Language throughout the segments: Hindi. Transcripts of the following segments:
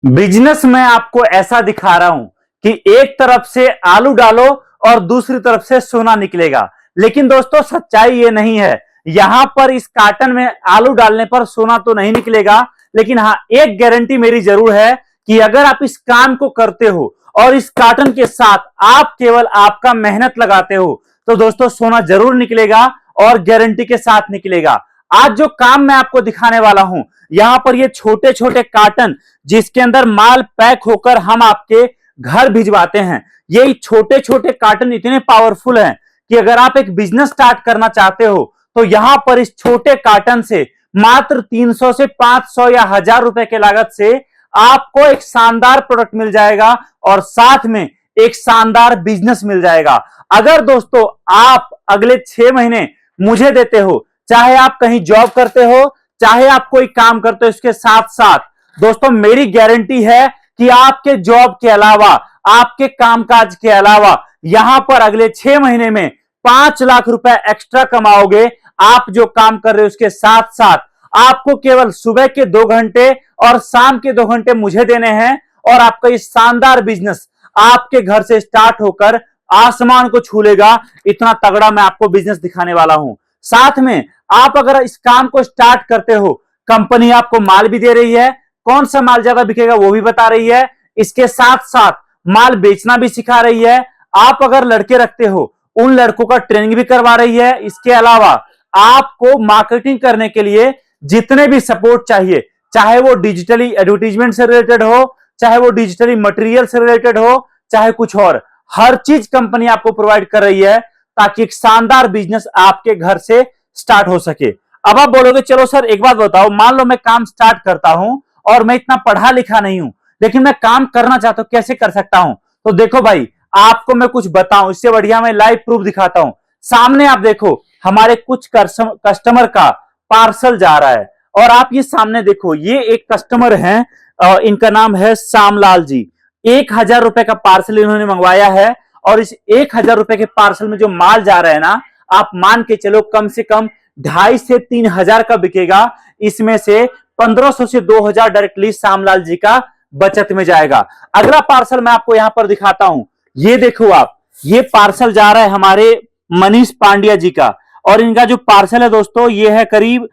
बिजनेस में आपको ऐसा दिखा रहा हूं कि एक तरफ से आलू डालो और दूसरी तरफ से सोना निकलेगा। लेकिन दोस्तों सच्चाई ये नहीं है। यहां पर इस कार्टन में आलू डालने पर सोना तो नहीं निकलेगा, लेकिन हाँ एक गारंटी मेरी जरूर है कि अगर आप इस काम को करते हो और इस कार्टन के साथ आप केवल आपका मेहनत लगाते हो तो दोस्तों सोना जरूर निकलेगा और गारंटी के साथ निकलेगा। आज जो काम मैं आपको दिखाने वाला हूं, यहां पर ये छोटे छोटे कार्टन जिसके अंदर माल पैक होकर हम आपके घर भिजवाते हैं, ये छोटे छोटे कार्टन इतने पावरफुल हैं कि अगर आप एक बिजनेस स्टार्ट करना चाहते हो तो यहां पर इस छोटे कार्टन से मात्र 300 से 500 या 1000 रुपए के लागत से आपको एक शानदार प्रोडक्ट मिल जाएगा और साथ में एक शानदार बिजनेस मिल जाएगा। अगर दोस्तों आप अगले 6 महीने मुझे देते हो, चाहे आप कहीं जॉब करते हो चाहे आप कोई काम करते हो, इसके साथ साथ दोस्तों मेरी गारंटी है कि आपके जॉब के अलावा आपके कामकाज के अलावा यहां पर अगले 6 महीने में 5 लाख रुपए एक्स्ट्रा कमाओगे। आप जो काम कर रहे हो उसके साथ साथ आपको केवल सुबह के 2 घंटे और शाम के 2 घंटे मुझे देने हैं और आपका ये शानदार बिजनेस आपके घर से स्टार्ट होकर आसमान को छू लेगा। इतना तगड़ा मैं आपको बिजनेस दिखाने वाला हूं। साथ में आप अगर इस काम को स्टार्ट करते हो, कंपनी आपको माल भी दे रही है, कौन सा माल ज्यादा बिकेगा वो भी बता रही है, इसके साथ साथ माल बेचना भी सिखा रही है। आप अगर लड़के रखते हो उन लड़कों का ट्रेनिंग भी करवा रही है। इसके अलावा आपको मार्केटिंग करने के लिए जितने भी सपोर्ट चाहिए, चाहे वो डिजिटली एडवर्टीजमेंट से रिलेटेड हो, चाहे वो डिजिटली मटेरियल से रिलेटेड हो, चाहे कुछ और, हर चीज कंपनी आपको प्रोवाइड कर रही है ताकि एक शानदार बिजनेस आपके घर से स्टार्ट हो सके। अब आप बोलोगे चलो सर एक बात बताओ, मान लो मैं काम स्टार्ट करता हूं और मैं इतना पढ़ा लिखा नहीं हूं लेकिन मैं काम करना चाहता हूं, कैसे कर सकता हूं? तो देखो भाई, आपको मैं कुछ बताऊं इससे बढ़िया मैं लाइव प्रूफ दिखाता हूं। सामने आप देखो हमारे कुछ कस्टमर का पार्सल जा रहा है और आप ये सामने देखो, ये एक कस्टमर है, इनका नाम है श्यामलाल जी। 1000 रुपए का पार्सल इन्होंने मंगवाया है और इस 1000 रुपए के पार्सल में जो माल जा रहा है ना, आप मान के चलो कम से कम 2.5 से 3,000 का बिकेगा। इसमें से 1500 से 2000 डायरेक्टली श्यामलाल जी का बचत में जाएगा। अगला पार्सल मैं आपको यहां पर दिखाता हूं। ये देखो आप, ये पार्सल जा रहा है हमारे मनीष पांड्या जी का और इनका जो पार्सल है दोस्तों ये है करीब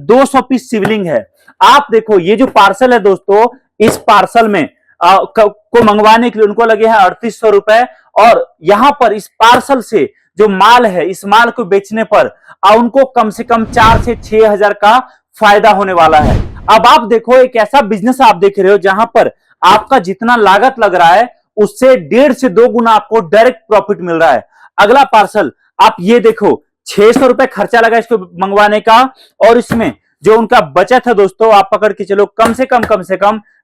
200 पीस शिवलिंग है। आप देखो ये जो पार्सल है दोस्तों, इस पार्सल में को मंगवाने के लिए उनको लगे हैं 3800 रुपए और यहां पर इस पार्सल से जो माल है, इस माल को बेचने पर उनको कम से कम 4 से 6,000 का फायदा होने वाला है। अब आप देखो एक ऐसा बिजनेस आप देख रहे हो जहां पर आपका जितना लागत लग रहा है उससे 1.5 से 2 गुना आपको डायरेक्ट प्रॉफिट मिल रहा है। अगला पार्सल आप ये देखो, 600 रुपए खर्चा लगा इसको मंगवाने का और इसमें जो उनका बचत है दोस्तों आप पकड़ के चलो कम से कम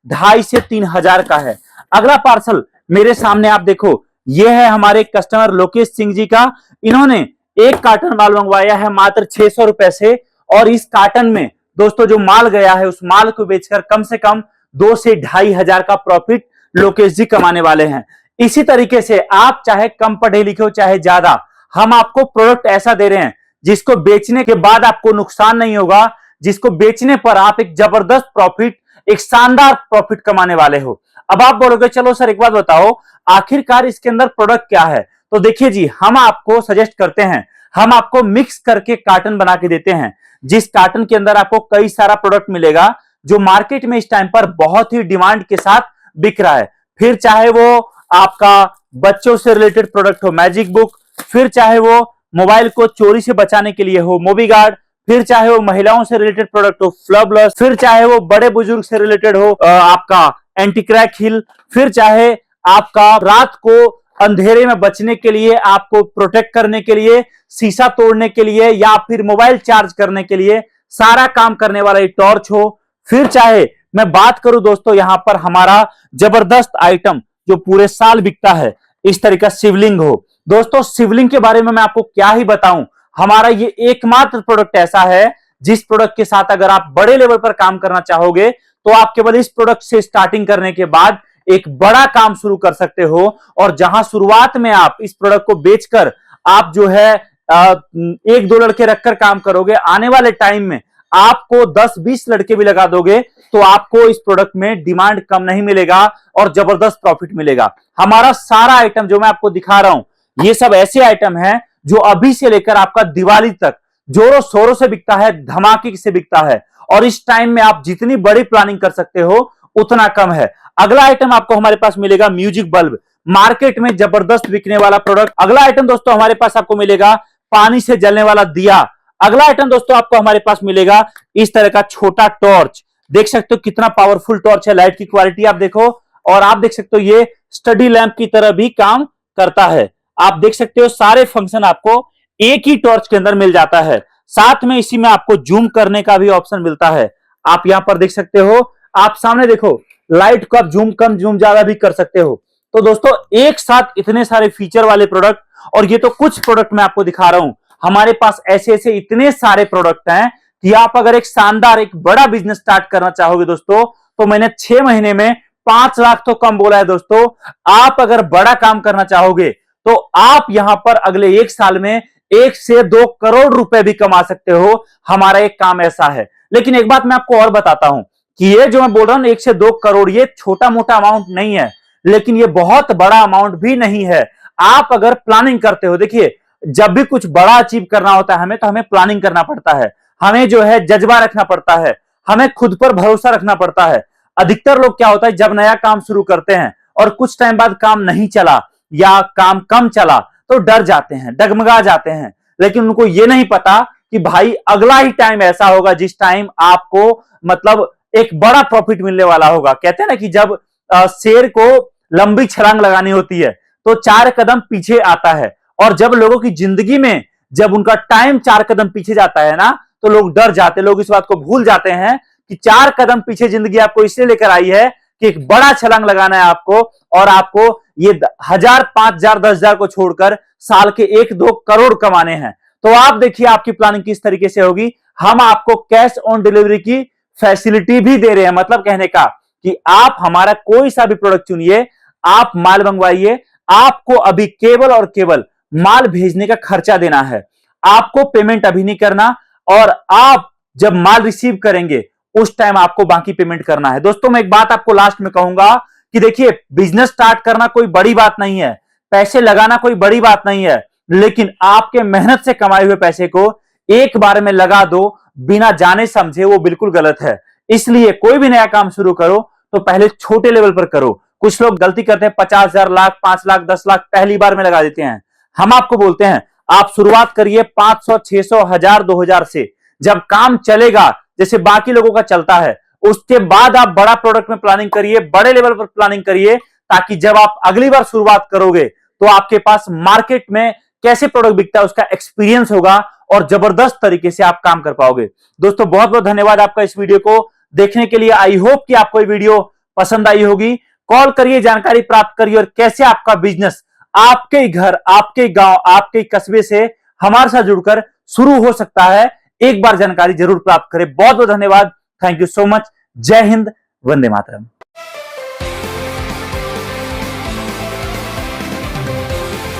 2.5 से 3,000 का है। अगला पार्सल मेरे सामने आप देखो, ये है हमारे कस्टमर लोकेश सिंह जी का। इन्होंने एक कार्टन माल मंगवाया है मात्र 600 रुपए से और इस कार्टन में दोस्तों जो माल गया है उस माल को बेचकर कम से कम 2 से 2,500 का प्रॉफिट लोकेश जी कमाने वाले हैं। इसी तरीके से आप चाहे कम पढ़े लिखे हो चाहे ज्यादा, हम आपको प्रोडक्ट ऐसा दे रहे हैं जिसको बेचने के बाद आपको नुकसान नहीं होगा, जिसको बेचने पर आप एक जबरदस्त प्रॉफिट, एक शानदार प्रॉफिट कमाने वाले हो। अब आप बोलोगे चलो सर एक बात बताओ आखिरकार इसके अंदर प्रोडक्ट क्या है? तो देखिए जी, हम आपको सजेस्ट करते हैं, हम आपको मिक्स करके कार्टन बना के देते हैं जिस कार्टन के अंदर आपको कई सारा प्रोडक्ट मिलेगा जो मार्केट में इस टाइम पर बहुत ही डिमांड के साथ बिक रहा है। फिर चाहे वो आपका बच्चों से रिलेटेड प्रोडक्ट हो मैजिक बुक, फिर चाहे वो मोबाइल को चोरी से बचाने के लिए हो मोबी गार्ड, फिर चाहे वो महिलाओं से रिलेटेड प्रोडक्ट हो फ्लबलस, फिर चाहे वो बड़े बुजुर्ग से रिलेटेड हो आपका एंटी क्रैक हिल, फिर चाहे आपका रात को अंधेरे में बचने के लिए, आपको प्रोटेक्ट करने के लिए, शीशा तोड़ने के लिए या फिर मोबाइल चार्ज करने के लिए सारा काम करने वाला ये टॉर्च हो। फिर चाहे मैं बात करूं दोस्तों यहां पर हमारा जबरदस्त आइटम जो पूरे साल बिकता है, इस तरीका शिवलिंग हो। दोस्तों शिवलिंग के बारे में मैं आपको क्या ही बताऊं, हमारा ये एकमात्र प्रोडक्ट ऐसा है जिस प्रोडक्ट के साथ अगर आप बड़े लेवल पर काम करना चाहोगे तो आप केवल इस प्रोडक्ट से स्टार्टिंग करने के बाद एक बड़ा काम शुरू कर सकते हो। और जहां शुरुआत में आप इस प्रोडक्ट को बेचकर आप जो है 1-2 लड़के रखकर काम करोगे, आने वाले टाइम में आपको 10-20 लड़के भी लगा दोगे तो आपको इस प्रोडक्ट में डिमांड कम नहीं मिलेगा और जबरदस्त प्रॉफिट मिलेगा। हमारा सारा आइटम जो मैं आपको दिखा रहा हूं ये सब ऐसे आइटम है जो अभी से लेकर आपका दिवाली तक जोरों शोरों से बिकता है, धमाके से बिकता है और इस टाइम में आप जितनी बड़ी प्लानिंग कर सकते हो उतना कम है। अगला आइटम आपको हमारे पास मिलेगा म्यूजिक बल्ब, मार्केट में जबरदस्त बिकने वाला प्रोडक्ट। अगला आइटम दोस्तों हमारे पास आपको मिलेगा पानी से जलने वाला दिया। अगला आइटम दोस्तों आपको हमारे पास मिलेगा इस तरह का छोटा टॉर्च। देख सकते हो कितना पावरफुल टॉर्च है, लाइट की क्वालिटी आप देखो और आप देख सकते हो ये स्टडी लैंप की तरह भी काम करता है। आप देख सकते हो सारे फंक्शन आपको एक ही टॉर्च के अंदर मिल जाता है। साथ में इसी में आपको जूम करने का भी ऑप्शन मिलता है। आप यहां पर देख सकते हो, आप सामने देखो लाइट को आप जूम कम जूम ज्यादा भी कर सकते हो। तो दोस्तों एक साथ इतने सारे फीचर वाले प्रोडक्ट, और ये तो कुछ प्रोडक्ट मैं आपको दिखा रहा हूं, हमारे पास ऐसे ऐसे इतने सारे प्रोडक्ट हैं कि आप अगर एक शानदार एक बड़ा बिजनेस स्टार्ट करना चाहोगे दोस्तों, तो मैंने 6 महीने में 5 लाख तो कम बोला है दोस्तों। आप अगर बड़ा काम करना चाहोगे तो आप यहां पर अगले 1 साल में 1 से 2 करोड़ रुपए भी कमा सकते हो। हमारा एक काम ऐसा है। लेकिन एक बात मैं आपको और बताता हूं कि ये जो मैं बोल रहा हूं 1 से 2 करोड़, ये छोटा मोटा अमाउंट नहीं है, लेकिन ये बहुत बड़ा अमाउंट भी नहीं है। आप अगर प्लानिंग करते हो, देखिए जब भी कुछ बड़ा अचीव करना होता है हमें, तो हमें प्लानिंग करना पड़ता है, हमें जो है जज्बा रखना पड़ता है, हमें खुद पर भरोसा रखना पड़ता है। अधिकतर लोग क्या होता है, जब नया काम शुरू करते हैं और कुछ टाइम बाद काम नहीं चला या काम कम चला तो डर जाते हैं, डगमगा जाते हैं। लेकिन उनको ये नहीं पता कि भाई अगला ही टाइम ऐसा होगा जिस टाइम आपको मतलब एक बड़ा प्रॉफिट मिलने वाला होगा। कहते हैं ना कि जब शेर को लंबी छलांग लगानी होती है तो 4 कदम पीछे आता है, और जब लोगों की जिंदगी में जब उनका टाइम 4 कदम पीछे जाता है ना, तो लोग डर जाते, लोग इस बात को भूल जाते हैं कि 4 कदम पीछे जिंदगी आपको इसलिए लेकर आई है कि एक बड़ा छलांग लगाना है आपको, और आपको ये 1000, 5000, 10,000 को छोड़कर साल के 1-2 करोड़ कमाने हैं। तो आप देखिए आपकी प्लानिंग किस तरीके से होगी। हम आपको कैश ऑन डिलीवरी की फैसिलिटी भी दे रहे हैं, मतलब कहने का कि आप हमारा कोई सा भी प्रोडक्ट चुनिए, आप माल मंगवाइए, आपको अभी केवल और केवल माल भेजने का खर्चा देना है, आपको पेमेंट अभी नहीं करना, और आप जब माल रिसीव करेंगे उस टाइम आपको बाकी पेमेंट करना है। दोस्तों मैं एक बात आपको लास्ट में कहूंगा कि देखिए बिजनेस स्टार्ट करना कोई बड़ी बात नहीं है, पैसे लगाना कोई बड़ी बात नहीं है, लेकिन आपके मेहनत से कमाए हुए पैसे को एक बार में लगा दो बिना जाने समझे, वो बिल्कुल गलत है। इसलिए कोई भी नया काम शुरू करो तो पहले छोटे लेवल पर करो। कुछ लोग गलती करते हैं 50,000, लाख, 5 लाख, 10 लाख पहली बार में लगा देते हैं। हम आपको बोलते हैं आप शुरुआत करिए 500, 600, 1000, 2000 से। जब काम चलेगा जैसे बाकी लोगों का चलता है, उसके बाद आप बड़ा प्रोडक्ट में प्लानिंग करिए, बड़े लेवल पर प्लानिंग करिए, ताकि जब आप अगली बार शुरुआत करोगे तो आपके पास मार्केट में कैसे प्रोडक्ट बिकता है उसका एक्सपीरियंस होगा और जबरदस्त तरीके से आप काम कर पाओगे। दोस्तों बहुत बहुत धन्यवाद आपका इस वीडियो को देखने के लिए। आई होप कि आपको ये वीडियो पसंद आई होगी। कॉल करिए, जानकारी प्राप्त करिए और कैसे आपका बिजनेस आपके घर, आपके गांव, आपके कस्बे से हमारे साथ जुड़कर शुरू हो सकता है, एक बार जानकारी जरूर प्राप्त करें। बहुत बहुत धन्यवाद। Thank you so much. जय हिंद, वंदे मातरम।